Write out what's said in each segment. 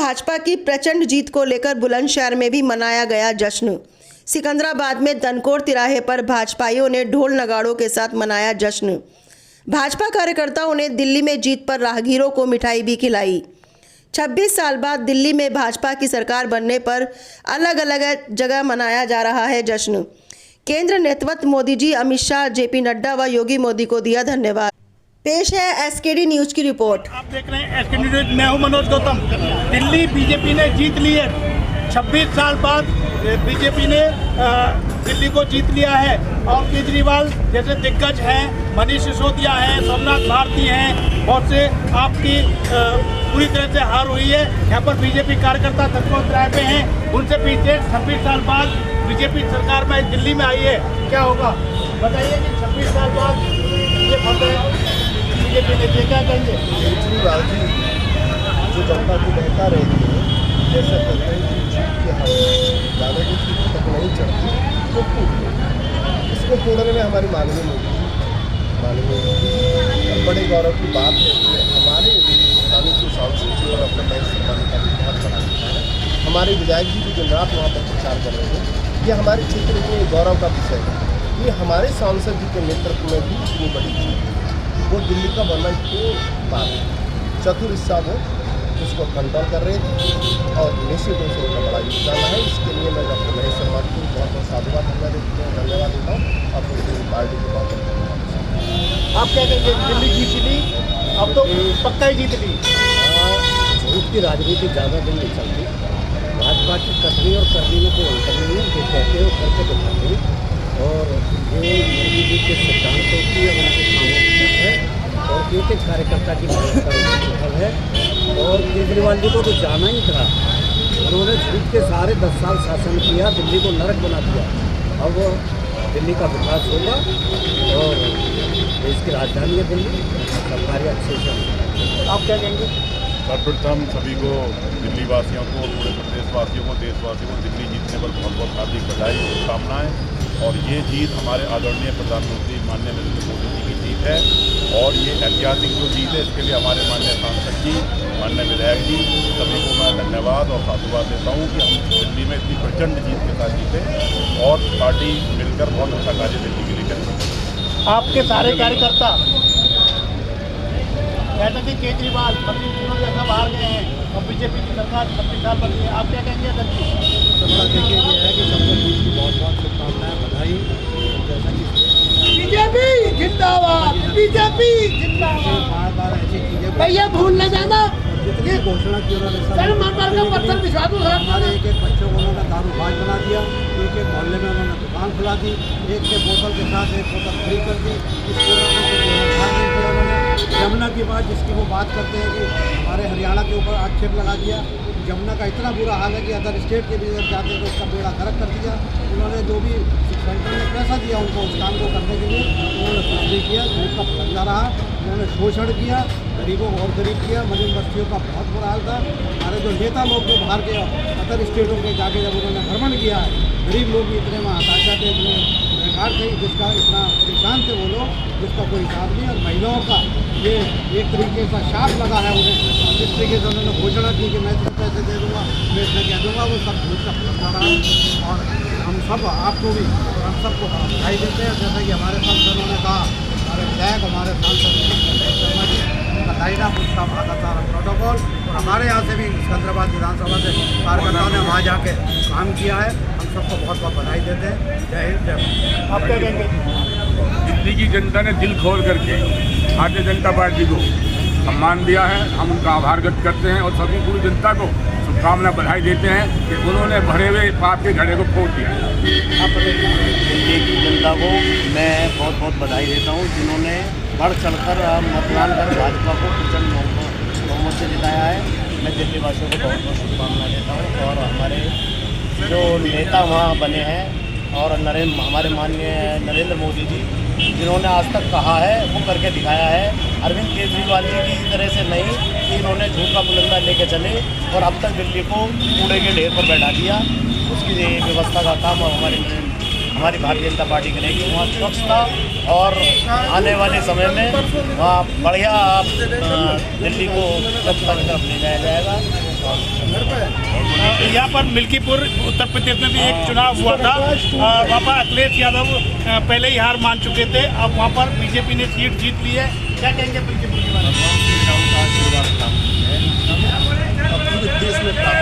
भाजपा की प्रचंड जीत को लेकर बुलंदशहर में भी मनाया गया जश्न। सिकंदराबाद में दनकोर तिराहे पर भाजपाइयों ने ढोल नगाड़ों के साथ मनाया जश्न। भाजपा कार्यकर्ताओं ने दिल्ली में जीत पर राहगीरों को मिठाई भी खिलाई। 26 साल बाद दिल्ली में भाजपा की सरकार बनने पर अलग अलग जगह मनाया जा रहा है जश्न। केंद्र नेतृत्व मोदी जी, अमित शाह, जेपी नड्डा व योगी मोदी को दिया धन्यवाद। पेश है एसकेडी न्यूज की रिपोर्ट। आप देख रहे हैं एसकेडी न्यूज, मैं हूं मनोज गौतम। दिल्ली बीजेपी ने जीत ली है। 26 साल बाद बीजेपी ने दिल्ली को जीत लिया है और केजरीवाल जैसे दिग्गज हैं, मनीष सिसोदिया हैं, सोमनाथ भारती हैं, बहुत से आपकी पूरी तरह से हार हुई है। यहाँ पर बीजेपी कार्यकर्ता दनकोर तिराहे पे हैं, उनसे पीछे 26 साल बाद बीजेपी सरकार में दिल्ली में आई है। क्या होगा बताइए कि 26 साल बाद ये फतह बीजेपी ने किया, क्या कहेंगे? केजरीवाल जी जो जनता की बहका रहे थे, जैसे कहते हैं कि जीत के हम ज़्यादा कुछ तक नहीं चढ़ती तो इसको तोड़ने में हमारी माननीय मोदी जी बड़े गौरव की बात है कि हमारे हिंदुस्तानी के सांसद जी और अपने नए सम्मान का भी बहुत बड़ा दिखा है। हमारे विधायक जी भी दिन रात वहाँ पर प्रचार कर रहे हैं। ये हमारे क्षेत्र में गौरव का विषय है कि हमारे सांसद जी के नेतृत्व में भी इतनी बड़ी जीत वो दिल्ली का बनना इसको बात है। चतुर हिस्सा वो उसको कंट्रोल कर रहे थे और निश्चित रूप से उनका बड़ा योगदान है। इसके लिए मैं डॉक्टर महेश शर्मा को बहुत बहुत साधुवाद धन्यवाद देता हूँ और पूरी पार्टी को बहुत बहुत धन्यवाद। आप क्या कहेंगे? दिल्ली जीत ली, अब तो पक्का ही जीत ली। झूठ की राजनीति ज़्यादा दिन नहीं चलती। भाजपा की कथनी और करनी में कोई अंतर नहीं है। जो कहते हैं वो करके दिखाते हैं और ये मोदी जी के सिद्धांतों की और उनके कामों की जीत है और एक एक कार्यकर्ता की मेहनत का सफल है। और केजरीवाल जी को तो जाना ही था। उन्होंने झूठ के सारे 10 साल शासन किया, दिल्ली को नरक बना दिया। अब दिल्ली का विकास होगा और देश की राजधानी है दिल्ली, सब कार्य अच्छे से। आप क्या कहेंगे? सर्वप्रथम सभी को, दिल्ली वासियों को, पूरे प्रदेशवासियों को, देशवासियों को दिल्ली जीतने पर बहुत बहुत हार्दिक बधाई और शुभकामनाएं। और ये जीत हमारे आदरणीय प्रधानमंत्री माननीय नरेंद्र मोदी जी की जीत है और ये ऐतिहासिक जो जीत है इसके लिए हमारे माननीय सांसद जी, माननीय विधायक जी, सभी को मैं धन्यवाद और साधुवाद देता हूँ कि हम दिल्ली में इतनी प्रचंड जीत के साथ जीते और पार्टी मिलकर बहुत अच्छा कार्य दिल्ली के लिए करेगी। आपके सारे कार्यकर्ता कहते थे केजरीवाल जैसा बाहर गए हैं और बीजेपी की सरकार 26 साल बनी है। आप क्या कहेंगे? सबका देखिए ये है कि सबको जीत की बहुत बहुत शुभकामनाएं, बधाई। जैसा कि बीजेपी जिंदाबाद, बीजेपी जिंदाबाद। बार बार ऐसी चीज़ें भैया भूल न जाना, जितनी घोषणा की उन्होंने हमारे एक एक बच्चों को उन्होंने दारूबाज बना दिया। एक एक मोहल्ले में उन्होंने दुकान खुला दी, एक के बोतल के साथ एक बोतल फ्री कर दी। इस कोरोना को व्यवस्था नहीं किया उन्होंने। यमुना की बात जिसकी वो बात करते हैं कि हमारे हरियाणा के ऊपर आक्षेप लगा दिया। यमुना का इतना बुरा हाल है कि अदर स्टेट के भी अगर जाते हैं तो उसका बेड़ा गर्क कर दिया। उन्होंने जो भी सेंटर ने पैसा दिया उनको उस काम को करने के लिए, उन्होंने कुछ नहीं किया। झूठ का फैसला रहा, उन्होंने शोषण किया, गरीबों को और गरीब किया। मलिन बस्तियों का बहुत बुरा हाल था। हमारे जो नेता लोग जो बाहर के अदर स्टेटों के जाके जब उन्होंने भ्रमण किया है, गरीब लोग भी इतने वहाँ हताशा थे, इतने बेकार थे, जिसका इतना परेशान थे वो लोग, जिसका कोई हिसाब नहीं। और महिलाओं का ये एक तरीके का शाप लगा है उन्हें। जिस तरीके से उन्होंने घोषणा की कि मैं इतने पैसे दे दूँगा, मैं इतना कह दूँगा, वो सब झूठ का फैसला रहा। और हम सब आपको भी और हम सबको बधाई देते हैं। जैसा कि हमारे सांसदों ने कहा, हमारे विधायक, हमारे सांसद शर्मा जी का लाइन अप, उसका सारा प्रोटोकॉल, और हमारे यहाँ से भी सिकंदराबाद विधानसभा से कार्यकर्ताओं ने वहाँ जाके काम किया है। हम सबको बहुत बहुत बधाई देते हैं। जय हिंद, जय भारत। आप क्या कहेंगे? दिल्ली की जनता ने दिल खोल करके भारतीय जनता पार्टी को सम्मान दिया है। हम उनका आभार व्यक्त करते हैं और सभी पूरी जनता को शुभकामना बधाई देते हैं कि उन्होंने भरे हुए पाप के घड़े को फोड़ दिया। दिल्ली की जनता को मैं बहुत बहुत बधाई देता हूँ, जिन्होंने बढ़ चढ़कर मतदान कर भाजपा को प्रचंड बहुमत से जिताया है। मैं दिल्ली वासियों को बहुत बहुत शुभकामनाएं देता हूँ। और हमारे जो नेता वहाँ बने हैं और हमारे माननीय नरेंद्र मोदी जी, जिन्होंने आज तक कहा है वो करके दिखाया है। अरविंद केजरीवाल जी की तरह से नहीं कि इन्होंने झूठ का बुलंदा लेके चले और अब तक दिल्ली को कूड़े के ढेर पर बैठा दिया। उसकी व्यवस्था का काम हमारी भारतीय जनता पार्टी करेगी। वहाँ स्वच्छता और आने वाले समय में वहाँ बढ़िया दिल्ली को स्वच्छता की तरफ ले जाया जाएगा। यहाँ पर मिल्कीपुर उत्तर प्रदेश में भी एक चुनाव हुआ था, वहाँ पर अखिलेश यादव पहले ही हार मान चुके थे। अब वहाँ पर बीजेपी ने सीट जीत ली है। क्या कहेंगे मिल्कीपुर के बारे में? पूरे देश में प्राप्त होता है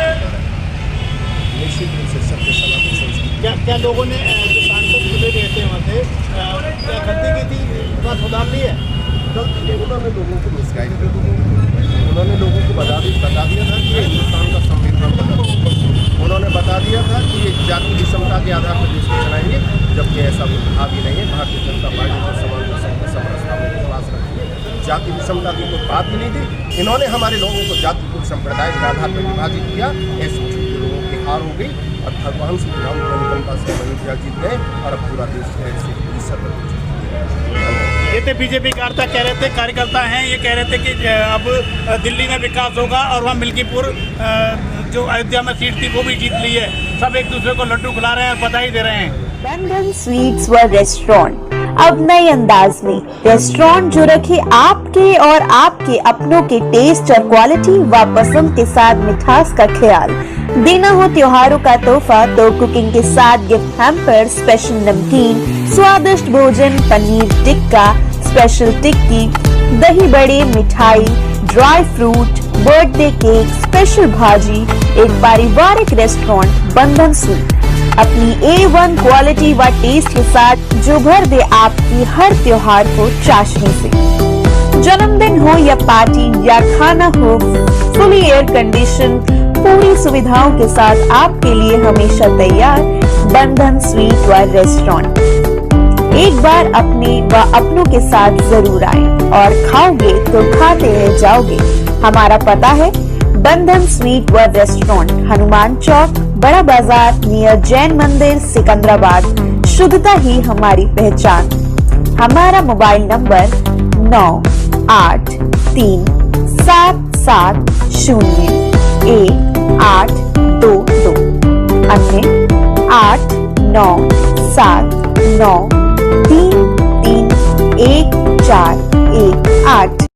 निश्चित रूप से सत्य सनातन संस्कृति। क्या लोगों ने जो सांसद चुने गए थे वहाँ से क्या गलती की थी, बात सुधार ली है? गलती नहीं, उन्होंने लोगों को मिसगाइड कर दिया। उन्होंने लोगों को बता दिया था कि ये हिंदुस्तान का संविधान बदल। उन्होंने बता दिया था कि ये जाति विषमता के आधार पर देश को चलाएंगे, जबकि ऐसा कुछ था भी नहीं है। भारतीय जनता पार्टी को समानता समरसता में विश्वास रखती है, जाति विषमता की कोई बात भी नहीं थी। इन्होंने हमारे लोगों को जाति कुल संप्रदाय के आधार पर विभाजित किया। ऐसे लोगों की हार हो गई और भगवान श्री राम जनता से अयोध्या जीत गए और अब पूरा देश ऐसे ही सतर्क। ये थे बीजेपी कार्यकर्ता हैं, ये कह रहे थे कि अब दिल्ली में विकास होगा और वहाँ मिल्कीपुर जो अयोध्या में सीट थी वो भी जीत ली है। सब एक दूसरे को लड्डू खिला रहे हैं और बधाई दे रहे हैं। बंधन स्वीट्स व रेस्टोरेंट अब नए अंदाज में, रेस्टोरेंट जो रखे आपके और आपके अपनों के टेस्ट और क्वालिटी व पसंद के साथ मिठास का ख्याल। देना हो त्योहारों का तोहफा तो कुकिंग के साथ गिफ्ट हैम्पर, स्पेशल नमकीन, स्वादिष्ट भोजन, पनीर टिक्का, स्पेशल टिक्की, दही बड़े, मिठाई, dry fruit, birthday cake, special भाजी। एक पारिवारिक रेस्टोरेंट बंधन स्वीट अपनी A1 क्वालिटी व टेस्ट के साथ जो भर दे आपकी हर त्योहार को चाशनी से। जन्मदिन हो या पार्टी या खाना हो, फुली एयर कंडीशन पूरी सुविधाओं के साथ आपके लिए हमेशा तैयार बंधन स्वीट व रेस्टोरेंट। एक बार अपने व अपनों के साथ जरूर आएं और खाओगे तो खाते रह जाओगे। हमारा पता है बंधन स्वीट व रेस्टोरेंट, हनुमान चौक, बड़ा बाजार, नियर जैन मंदिर, सिकंदराबाद। शुद्धता ही हमारी पहचान। हमारा मोबाइल नंबर 9837701822, अन्य 89793314।